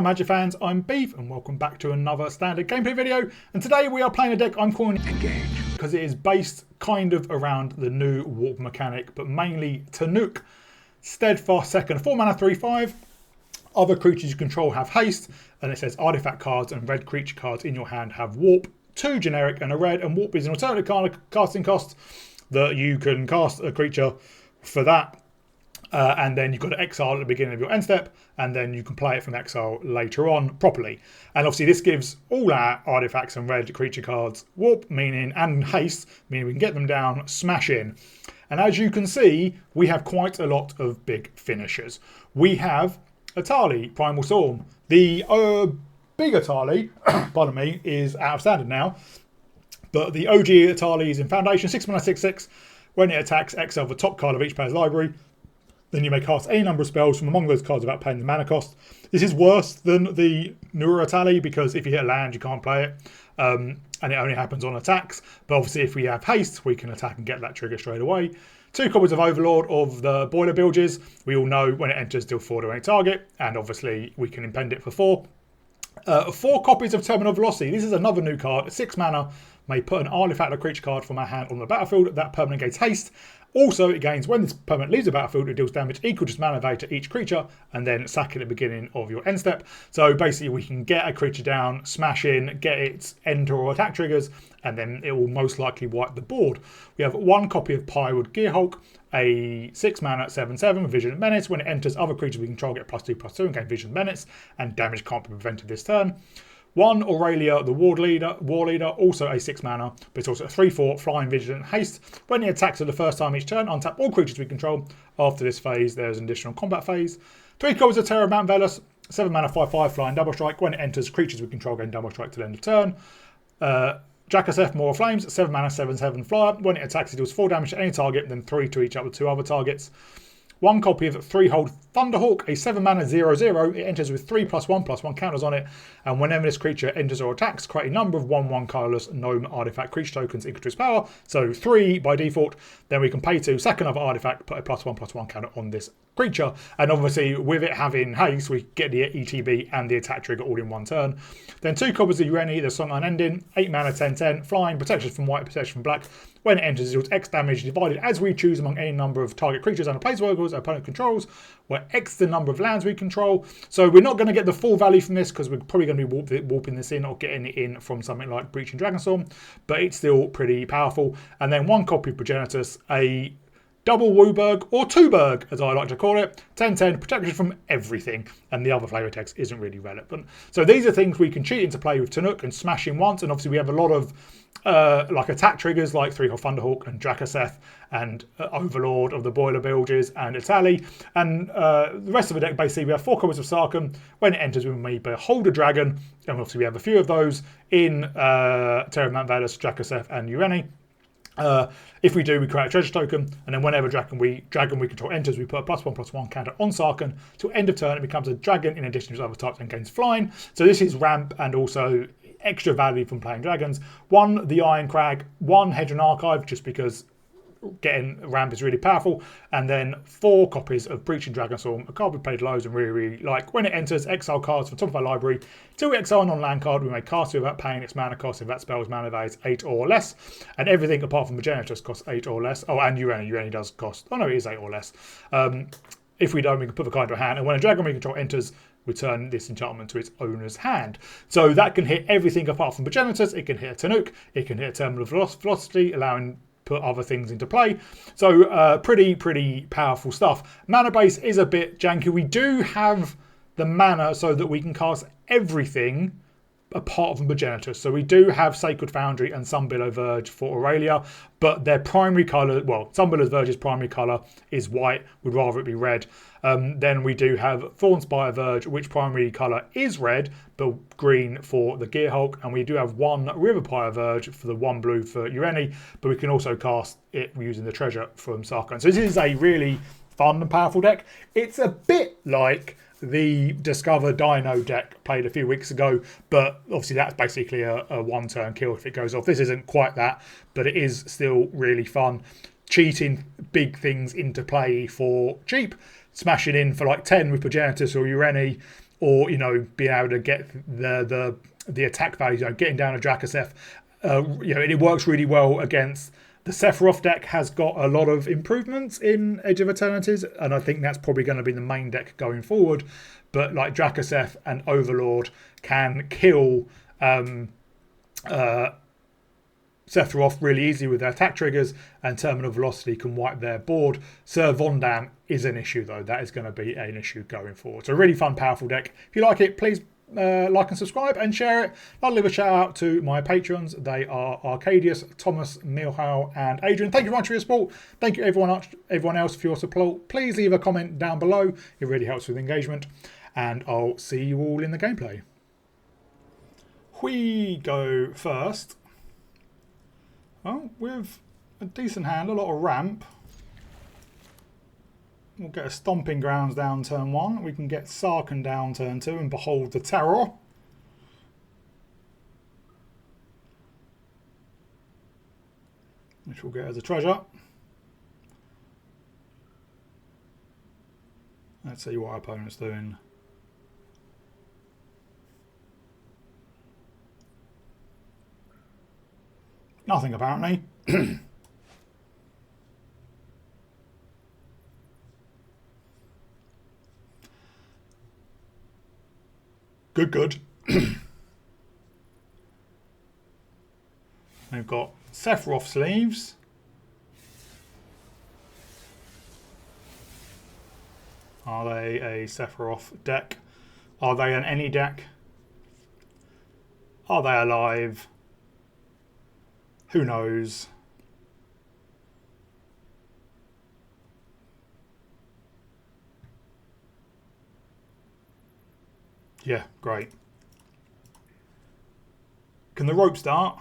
Magic fans, I'm Beef and welcome back to another standard gameplay video, and today we are playing a deck I'm calling Engage because it is based kind of around the new warp mechanic, but mainly Tannuk, Steadfast second, 4 mana 3/5. Other creatures you control have haste, and it says artifact cards and red creature cards in your hand have warp, 2 generic and a red, and warp is an alternative kind of casting cost that you can cast a creature for that. And then you've got to exile at the beginning of your end step, and then you can play it from exile later on properly. And obviously this gives all our artifacts and red creature cards warp, meaning, and haste, meaning we can get them down, smash in. And as you can see, we have quite a lot of big finishers. We have Atali, Primal Storm. The big Atali, pardon me, is out of standard now. But the OG Atali is in Foundation, 6 mana 6/6. When it attacks, exile the top card of each player's library. Then you may cast any number of spells from among those cards without paying the mana cost. This is worse than the newer Atali because if you hit a land, you can't play it. And it only happens on attacks. But obviously if we have haste, we can attack and get that trigger straight away. 2 copies of Overlord of the Boiler Bilges. We all know when it enters, deal 4 to any target. And obviously we can impend it for 4. 4 copies of Terminal Velocity. This is another new card. 6 mana. May put an artifact or creature card from our hand on the battlefield. That permanent gains haste. Also, it gains when this permanent leaves the battlefield, it deals damage equal to its mana value to each creature, and then sack it at the beginning of your end step. So basically, we can get a creature down, smash in, get its enter or attack triggers, and then it will most likely wipe the board. We have 1 copy of Pywood Gearhulk, a 6 mana 7/7 Vision Menace. When it enters, other creatures we control get +2/+2 and gain Vision Menace, and damage can't be prevented this turn. 1 Aurelia, the War Leader, also a 6 mana, but it's also a 3/4 Flying Vigilant Haste. When it attacks for the first time each turn, untap all creatures we control. After this phase, there's an additional combat phase. 3 copies of Terror of Mount Velus, 7 mana 5/5 Flying Double Strike. When it enters, creatures we control gain Double Strike to the end of turn. Jackaseth, Moral Flames, 7 mana 7/7 Flyer. When it attacks, it deals 4 damage to any target, then 3 to each other 2 other targets. 1 copy of Threehold Thunderhawk, a 7 mana 0/0. It enters with 3+1/+1 counters on it, and whenever this creature enters or attacks, create a number of 1/1 colourless gnome artifact creature tokens equal to its power. So 3 by default. Then we can pay 2, sack another artifact, put a +1/+1 counter on this creature. And obviously, with it having haste, we get the ETB and the attack trigger all in 1 turn. Then 2 copies of Ureni, the Song Unending, 8 mana 10/10, flying, protection from white, protection from black. When it enters, it deals X damage divided as we choose among any number of target creatures and planeswalkers our opponent controls, where X the number of lands we control. So we're not going to get the full value from this because we're probably going to be warping this in or getting it in from something like Breaching Dragonstorm, but it's still pretty powerful. And then 1 copy of Progenitus, a double Wooburg, or Twoburg as I like to call it, 10/10, protection from everything, and the other flavor text isn't really relevant. So these are things we can cheat into play with Tannuk and smash in once, and obviously we have a lot of like attack triggers like Threehold Thunderhawk and Drakkaseth and Overlord of the Boiler Bilges and Atali, and the rest of the deck basically we have 4 copies of Sarkhan. When it enters, we may behold a dragon, and obviously we have a few of those in Terra Mount Valus, Drakkaseth and Ureni. If we do, we create a treasure token, and then whenever dragon we control enters, we put a +1/+1 counter on Sarkhan. Till end of turn, it becomes a dragon in addition to its other types and gains flying. So this is ramp and also extra value from playing dragons. 1, the Iron Crag, 1 Hedron Archive, just because getting ramp is really powerful, and then 4 copies of Breaching Dragonstorm, a card we played loads and really like. When it enters, exile cards from top of our library. Till we exile a non-land card, we may cast it without paying its mana cost if that spell's mana value is 8 or less, and everything apart from Progenitus costs 8 or less. Oh, and Ureni does cost, oh no, it is 8 or less. If we don't, we can put the card to a hand, and when a dragon we control enters, return this enchantment to its owner's hand. So that can hit everything apart from Progenitus. It can hit a Tannuk, it can hit a Terminal Velocity, allowing put other things into play. So pretty powerful stuff. Mana base is a bit janky. We do have the mana so that we can cast everything apart from Progenitus. So we do have Sacred Foundry and Sunbillow Verge for Aurelia, but their primary colour, well, Sunbillow Verge's primary colour is white. We'd rather it be red. Then we do have Thornspire Verge, which primary colour is red, but green for the Gearhulk. And we do have 1 Riverpire Verge for the 1 blue for Ureni, but we can also cast it using the treasure from Sarkhan. So this is a really fun and powerful deck. It's a bit like the Discover Dino deck played a few weeks ago, but obviously that's basically a 1-turn kill if it goes off. This isn't quite that, but it is still really fun. Cheating big things into play for cheap, smashing in for like 10 with Progenitus or Ureni, or, you know, being able to get the attack values, you know, getting down a Drakaseth. You know, it works really well against the Sephiroth deck. Has got a lot of improvements in Edge of Eternities, and I think that's probably going to be the main deck going forward. But like Drakaseth and Overlord can kill Sephiroth really easy with their attack triggers, and Terminal Velocity can wipe their board. Sir Vondam is an issue though. That is going to be an issue going forward. So a really fun, powerful deck. If you like it, please like and subscribe and share it. I'll leave a shout out to my patrons. They are Arcadius, Thomas, Milhau and Adrian. Thank you very much for your support. Thank you everyone else for your support. Please leave a comment down below. It really helps with engagement. And I'll see you all in the gameplay. We go first. Well, with a decent hand, a lot of ramp. We'll get a Stomping Grounds down turn 1. We can get Sarkhan down turn 2 and Behold the Terror. Which we'll get as a treasure. Let's see what our opponent's doing. Nothing apparently. Good. We've got Sephiroth sleeves. Are they a Sephiroth deck? Are they an any deck? Are they alive? Who knows? Yeah, great. Can the rope start?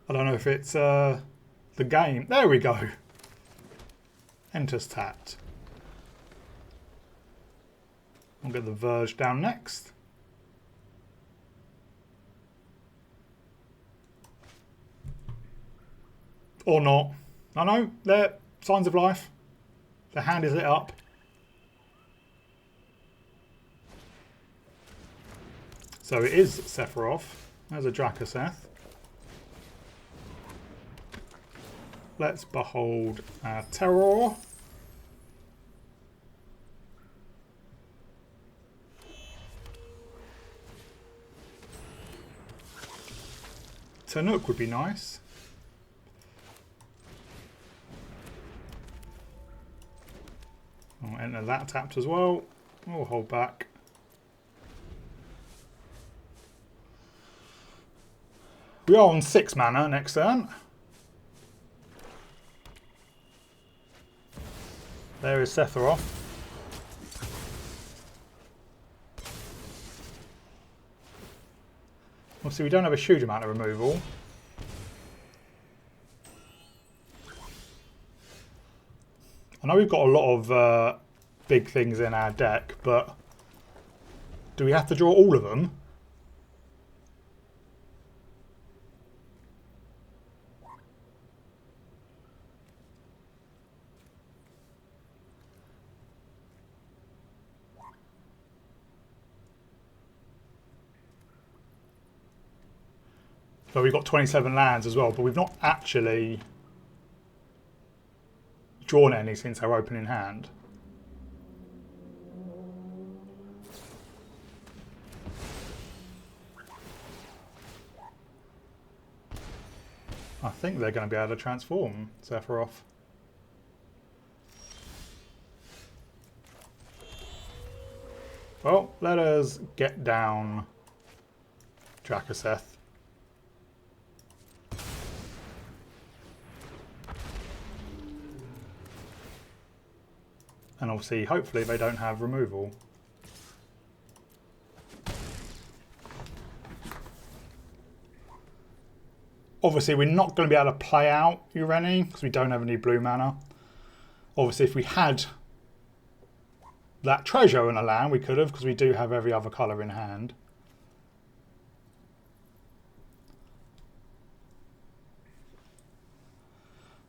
I don't know if it's the game. There we go. Enters tapped. I'll get the Verge down next. Or not. I know, they're signs of life. The hand is lit up. So it is Sephiroth. There's a Drakaseth. Let's behold our Terror. Tannuk would be nice. I'll enter that tapped as well. We'll hold back. We are on 6 mana next turn. There is Sephiroth. Obviously we don't have a huge amount of removal. I know we've got a lot of big things in our deck, but do we have to draw all of them? So we've got 27 lands as well, but we've not actually drawn any since our opening hand. I think they're going to be able to transform Sephiroth. Well, let us get down Drakaseth. And obviously, hopefully they don't have removal. Obviously, we're not going to be able to play out Ureni because we don't have any blue mana. Obviously, if we had that treasure in a land, we could have, because we do have every other colour in hand.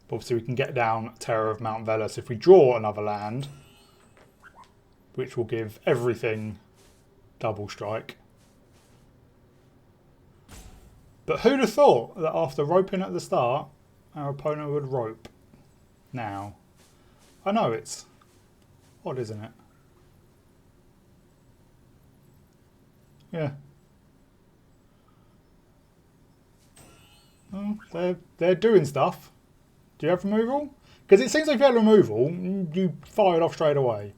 But obviously, we can get down Terror of Mount Velas if we draw another land. which will give everything double strike. But who'd have thought that after roping at the start, our opponent would rope now? I know it's odd, isn't it? Yeah. Well, they're doing stuff. Do you have removal? Because it seems like if you had removal, you fire it off straight away.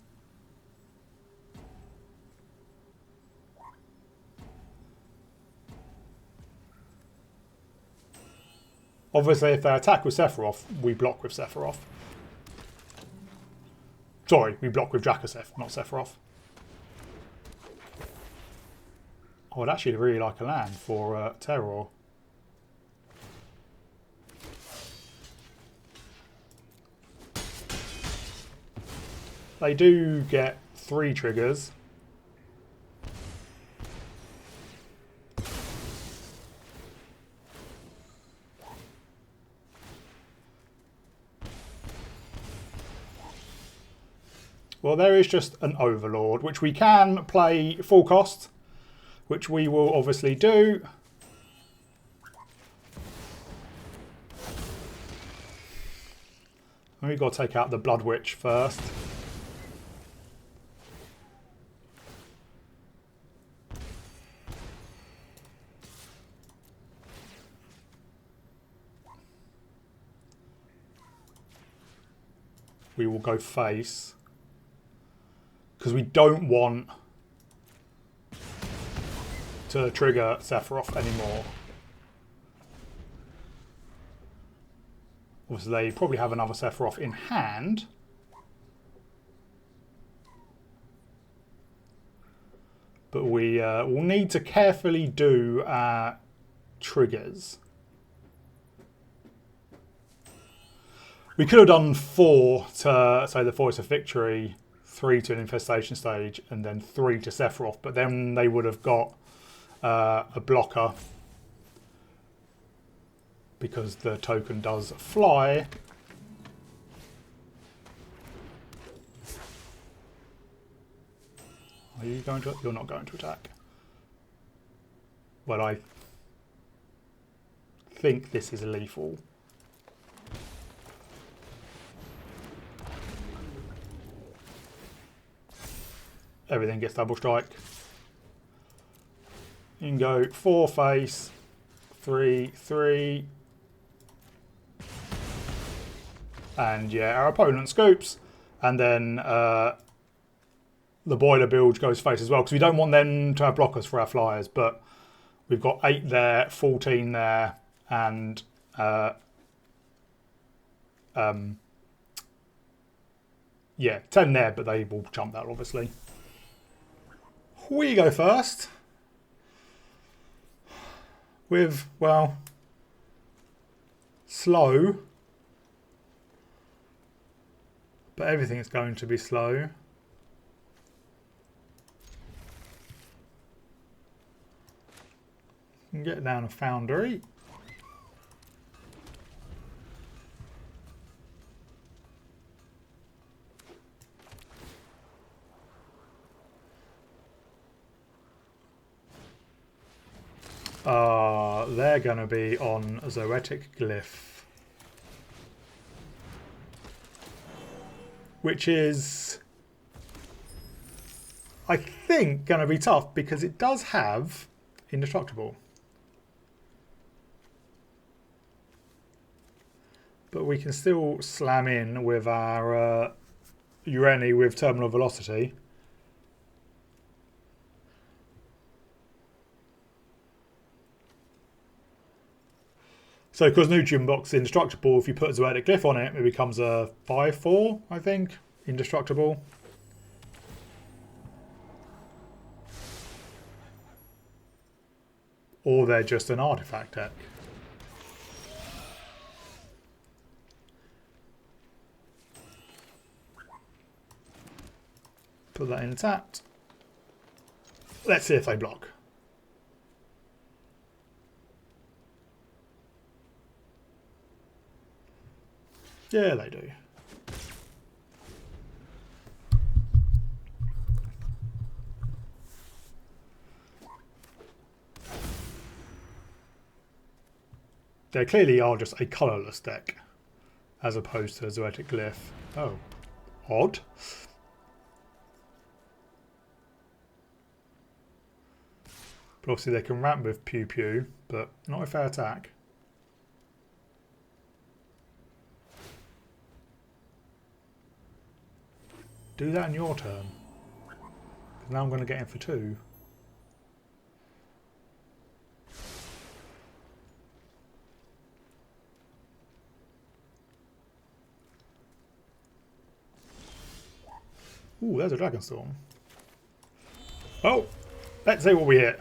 Obviously, if they attack with Sephiroth, we block with Sephiroth. Sorry, we block with Drakoseth, not Sephiroth. I would actually really like a land for Terror. They do get 3 triggers. Well, there is just an Overlord, which we can play full cost, which we will obviously do. And we've got to take out the Blood Witch first. We will go face, because we don't want to trigger Sephiroth anymore. Obviously, they probably have another Sephiroth in hand. But we will need to carefully do our triggers. We could have done 4 to, say, the Voice of Victory, 3 to an Infestation stage, and then 3 to Sephiroth, but then they would have got a blocker because the token does fly. Are you going to? You're not going to attack. Well, I think this is lethal. Everything gets double strike. You can go 4 face, 3, 3. And yeah, our opponent scoops. And then the boiler bilge goes face as well, because we don't want them to have blockers for our flyers. But we've got 8 there, 14 there, and yeah, 10 there, but they will jump that obviously. We go first with, well, slow, but everything is going to be slow. You can get down a Foundry. They're going to be on Zoetic Glyph, which is, I think, going to be tough because it does have Indestructible. But we can still slam in with our Ureni with Terminal Velocity. So, because Nutrient Box is indestructible, if you put a Zoetic Glyph on it, it becomes a 5/4, I think, indestructible. Or they're just an artifact deck. Put that in tapped. Let's see if they block. Yeah, they do. They clearly are just a colourless deck, as opposed to a Zoetic Glyph. Oh, odd. But obviously they can ramp with Pew Pew, but not if they attack. Do that in your turn. Because now I'm going to get in for 2. Ooh, there's a Dragonstorm. Oh, let's see what we hit.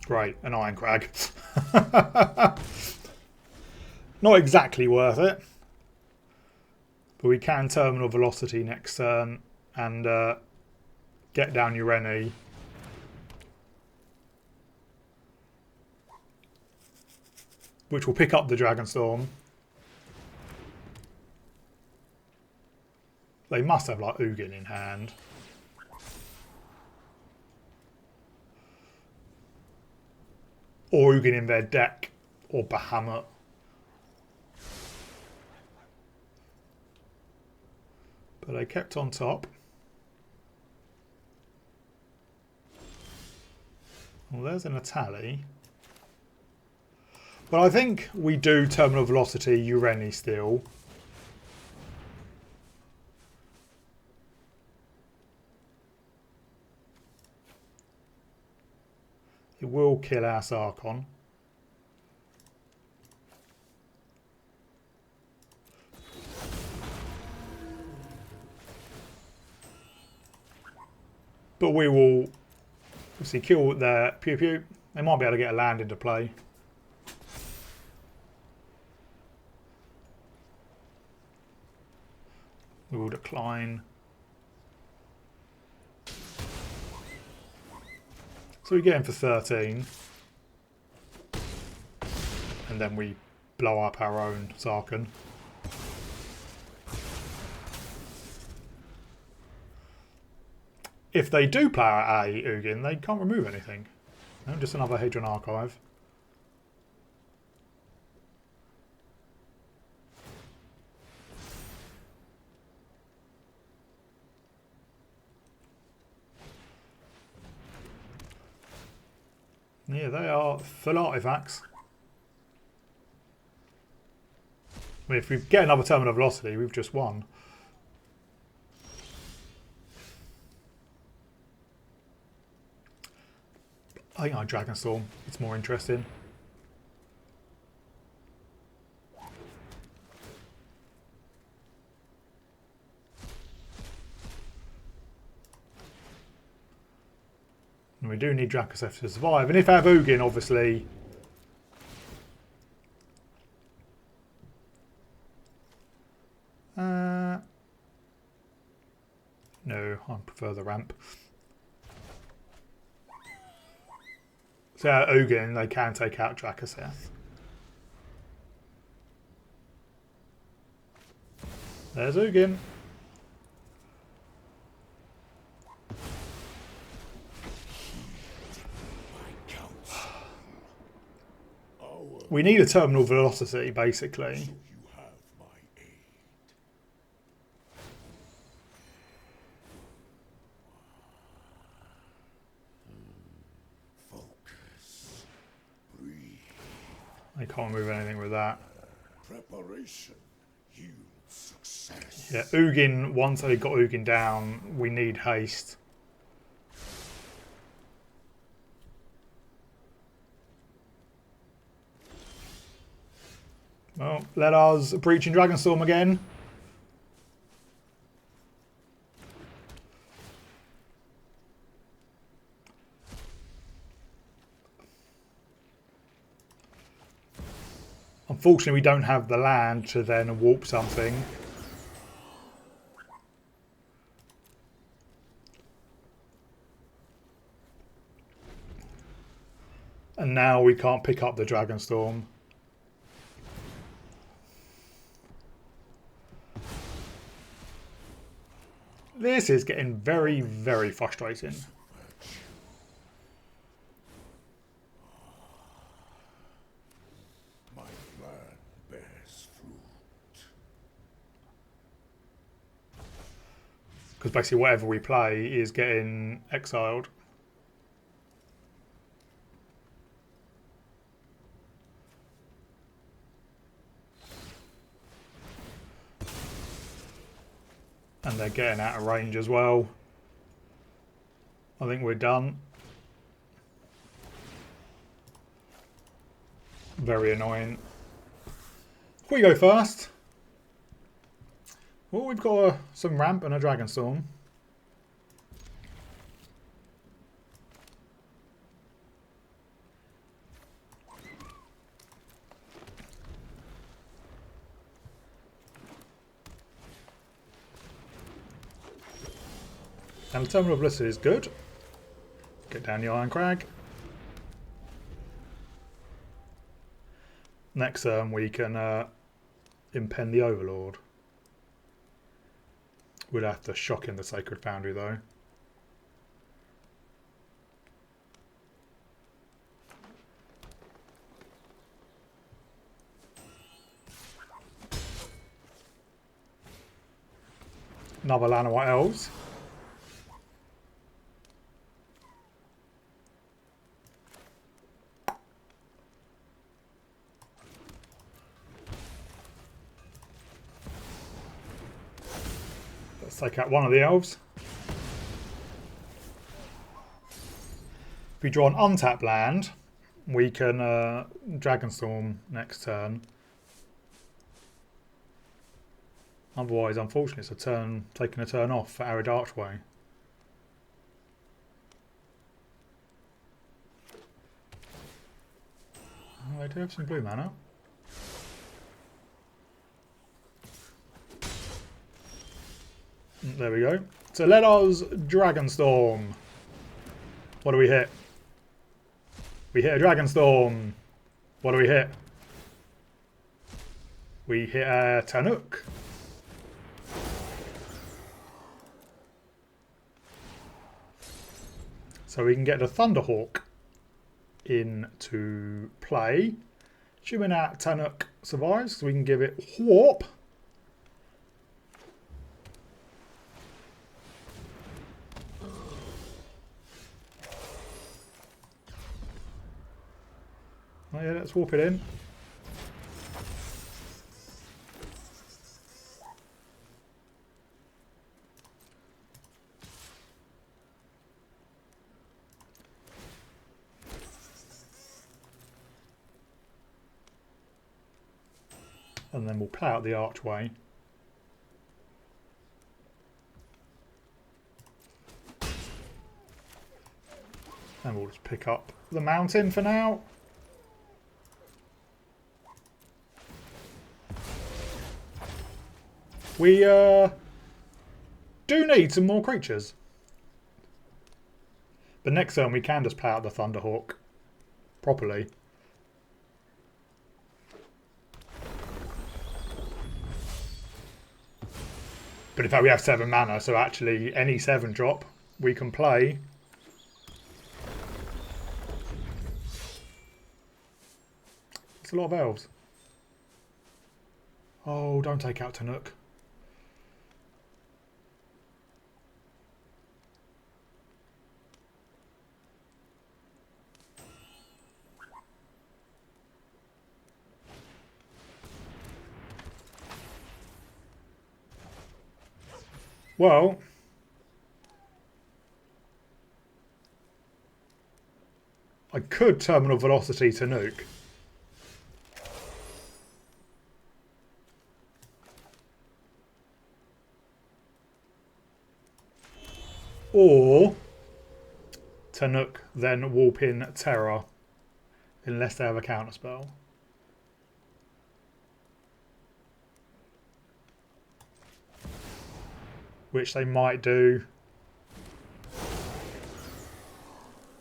Great, an Iron Crag. Not exactly worth it. But we can Terminal Velocity next turn and get down Ureni. Which will pick up the Dragonstorm. They must have like Ugin in hand. Or Ugin in their deck. Or Bahamut. But they kept on top. Well, there's an Atali. But I think we do Terminal Velocity Ureni still. It will kill our Sarkon. But we will obviously kill their Pew Pew. They might be able to get a land into play. We will decline. So we get in for 13. And then we blow up our own Sarkon. If they do play out a Ugin, they can't remove anything. No, just another Hadron Archive. Yeah, they are full artifacts. I mean, if we get another Terminal Velocity, we've just won. I think our Dragonstorm, it's more interesting. And we do need Dracoseph to survive. And if I have Ugin, obviously... no, I prefer the ramp. So Ugin, they can take out Dracoseph. There's Ugin. We need a Terminal Velocity, basically. They can't move anything with that. Preparation yields success. Yeah, Ugin, once they got Ugin down, we need haste. Well, let us Breaching Dragonstorm again. Unfortunately, we don't have the land to then warp something. And now we can't pick up the Dragonstorm. This is getting very, very frustrating. My plan bears fruit. Because basically whatever we play is getting exiled. And they're getting out of range as well. I think we're done. Very annoying. We go first. Well, we've got some ramp and a dragon storm. And the Terminal of Bliss is good. Get down the Iron Crag. Next turn we can impend the Overlord. We'd have to shock in the Sacred Foundry though. Another Llanowar Elves. Let's take out one of the elves. If we draw an untapped land, we can Dragonstorm next turn. Otherwise, unfortunately, it's a turn taking a turn off for Arid Archway. Oh, I do have some blue mana. There we go. So let us Dragonstorm. What do we hit? We hit a Dragonstorm. What do we hit? We hit a Tannuk. So we can get the Thunderhawk into play. Assuming that Tannuk survives, so we can give it Warp. Oh yeah, let's warp it in. And then we'll play out the archway. And we'll just pick up the mountain for now. We do need some more creatures. But next turn we can just play out the Thunderhawk properly. But in fact we have 7 mana, so actually any 7 drop we can play. It's a lot of elves. Oh, don't take out Tannuk. Well, I could Terminal Velocity Tannuk. Or Tannuk then warp in Terror, unless they have a counterspell. Which they might do.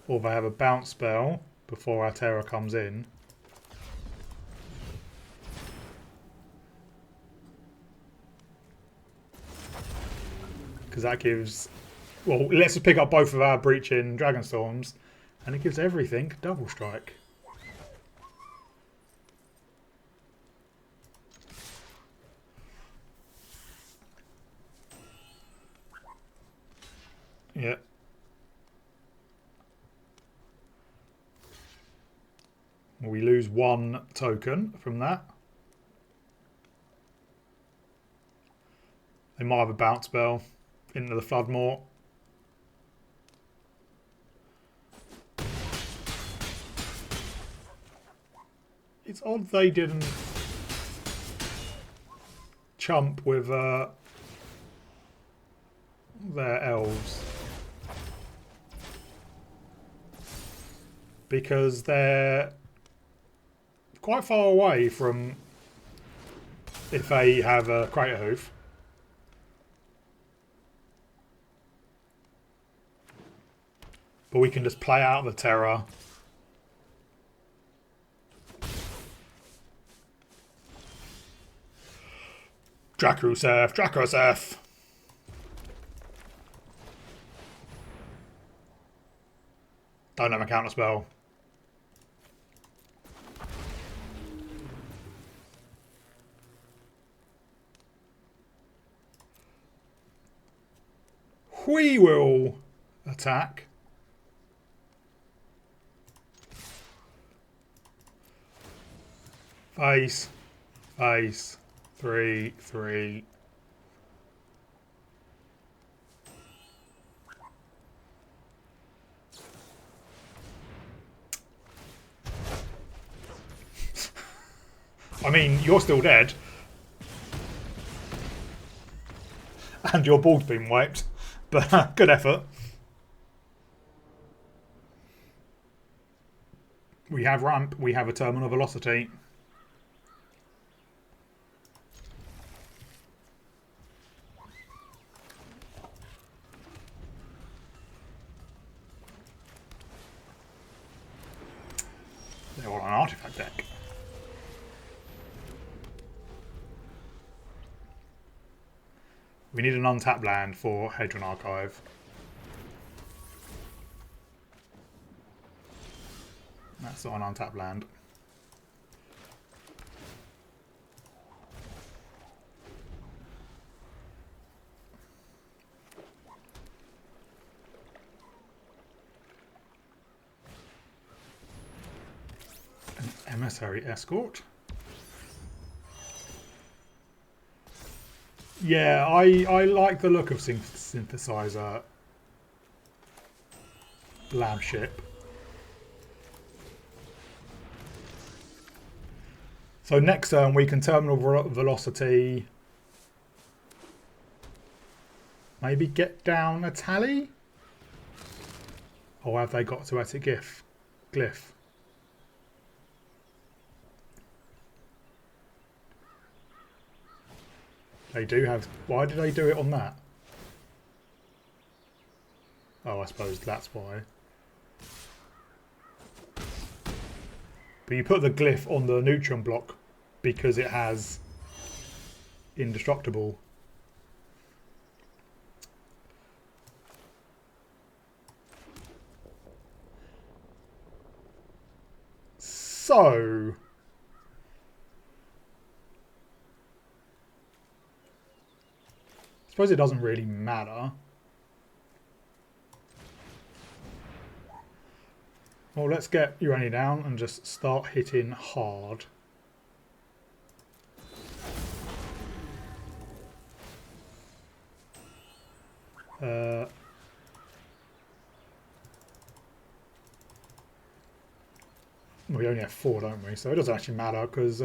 Or they have a bounce spell before our Terror comes in. because that gives... Well, let's just pick up both of our Breaching Dragonstorms, and it gives everything double strike. Yeah. We lose 1 token from that. They might have a bounce spell into the Floodmore. It's odd they didn't chump with their elves, because they're quite far away from if they have a Crater Hoof. But we can just play out the Terror. Drakuseth, Drakuseth. Don't have a counter spell. We will attack. Face, face, 3/3. I mean, you're still dead. And your ball's been wiped. But good effort. We have ramp, we have a terminal velocity. They're all on an artifact deck. We need an untapped land for Hedron Archive. That's not an untapped land. An emissary escort. Yeah, I like the look of Synthesizer Lab Ship. So next turn we can terminal velocity, maybe get down a tally? Or have they got to at a glyph? They do have... Why did they do it on that? Oh, I suppose that's why. But you put the glyph on the neutron block because it has indestructible. So... I suppose it doesn't really matter. Well, let's get Urani down and just start hitting hard. We only have 4, don't we? So it doesn't actually matter because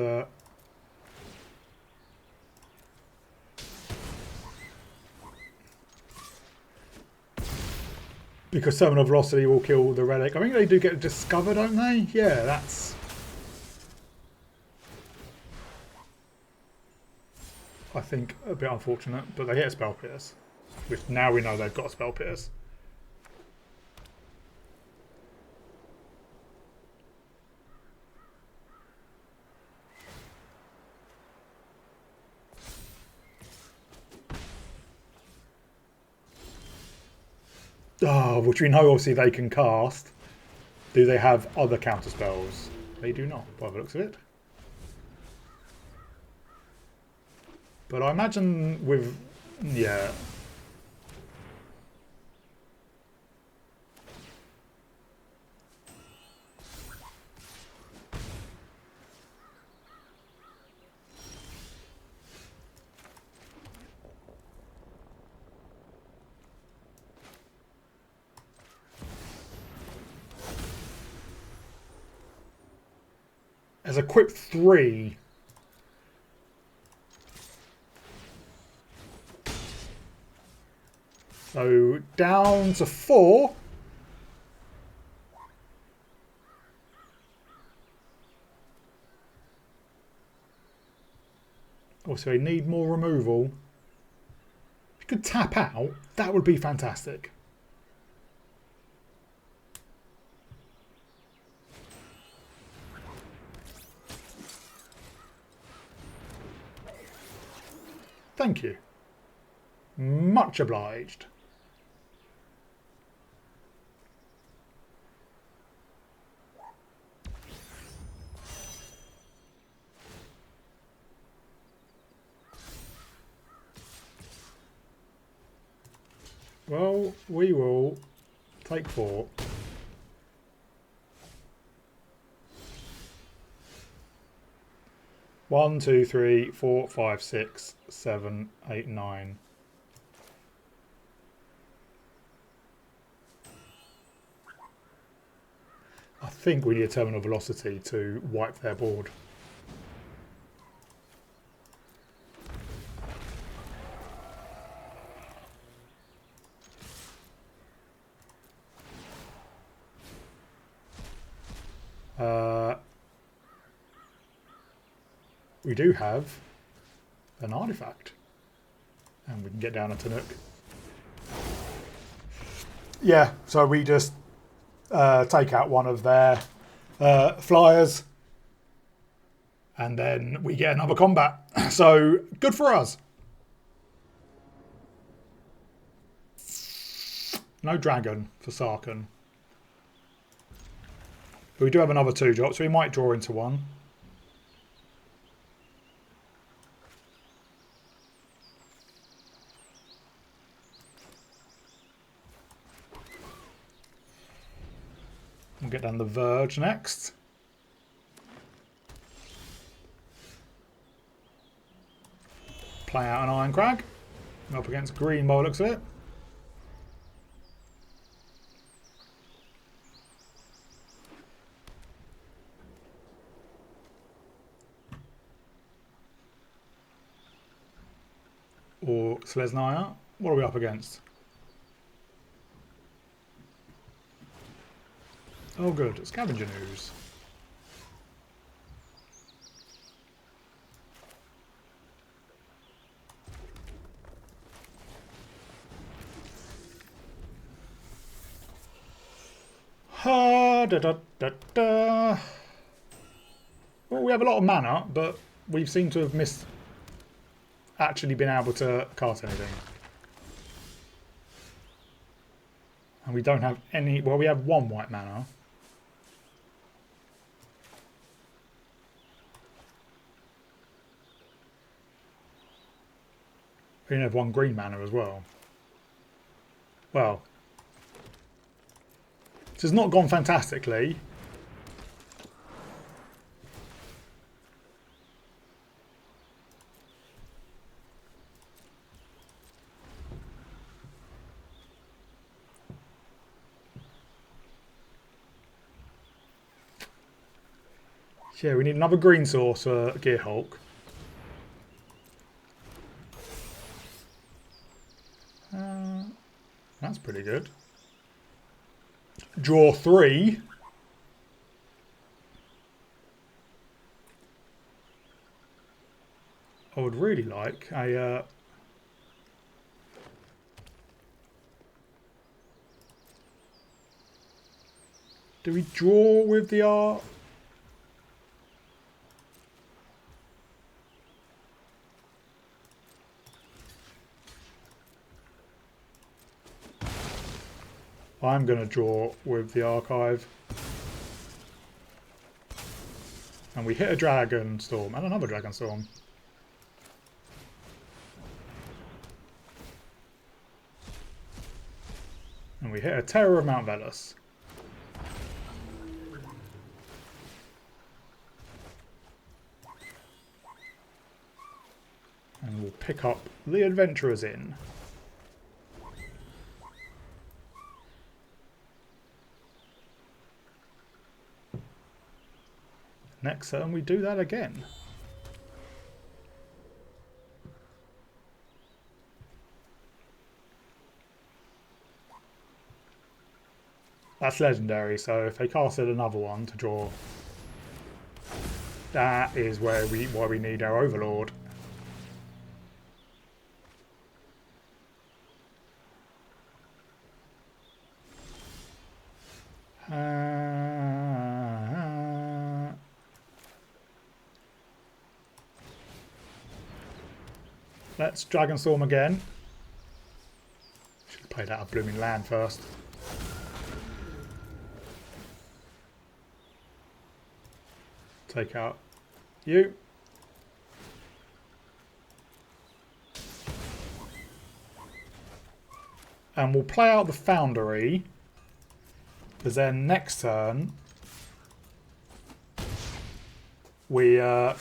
terminal velocity will kill the relic. I think they do get discovered, don't they? Yeah, that's... I think a bit unfortunate, but they hit a Spell Pierce. Which now we know they've got a Spell Pierce. Oh, which we know obviously they can cast. Do they have other counter spells? They do not, by the looks of it. But I imagine with... yeah. As equip 3. So down to 4. Also, they need more removal. If you could tap out, that would be fantastic. Thank you. Much obliged. Well, we will take 4. One, two, three, 4, 5, 6, 7, 8, 9. I think we need a terminal velocity to wipe their board. We do have an artifact, and we can get down a Tannuk. Yeah, so we just take out one of their flyers, and then we get another combat. So good for us. No dragon for Sarkhan. But we do have another 2-drop, so we might draw into one. We'll get down the Verge next. Play out an Iron Crag. Up against green by the looks of it. Or Slesnaya. What are we up against? Oh good, Scavenger News. Ha da da da da. Well, we have a lot of mana, but we seem to have missed actually been able to cast anything. And we don't have any... well, we have 1 white mana. We only have 1 green mana as well. Well, this has not gone fantastically. Yeah, we need another green source for Gearhulk. That's pretty good. Draw 3. I would really like a... do we draw with the art? I'm going to draw with the archive. And we hit a Dragon Storm and another Dragon Storm. And we hit a Terror of Mount Velas. And we'll pick up the Adventurers Inn. Next turn we do that again. That's legendary, so if they casted another one to draw, that is why we need our Overlord. Let's Dragonstorm again. Should have played out a blooming land first. Take out you. And we'll play out the Foundry. Because then next turn we well,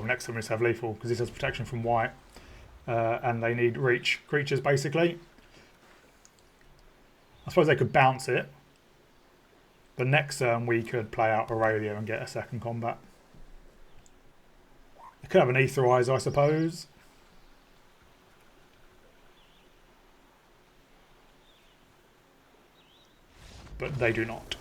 next turn we just have lethal because this has protection from white. And they need reach creatures basically. I suppose they could bounce it. But next turn we could play out Aurelia and get a second combat. They could have an Aetherize, I suppose. But they do not.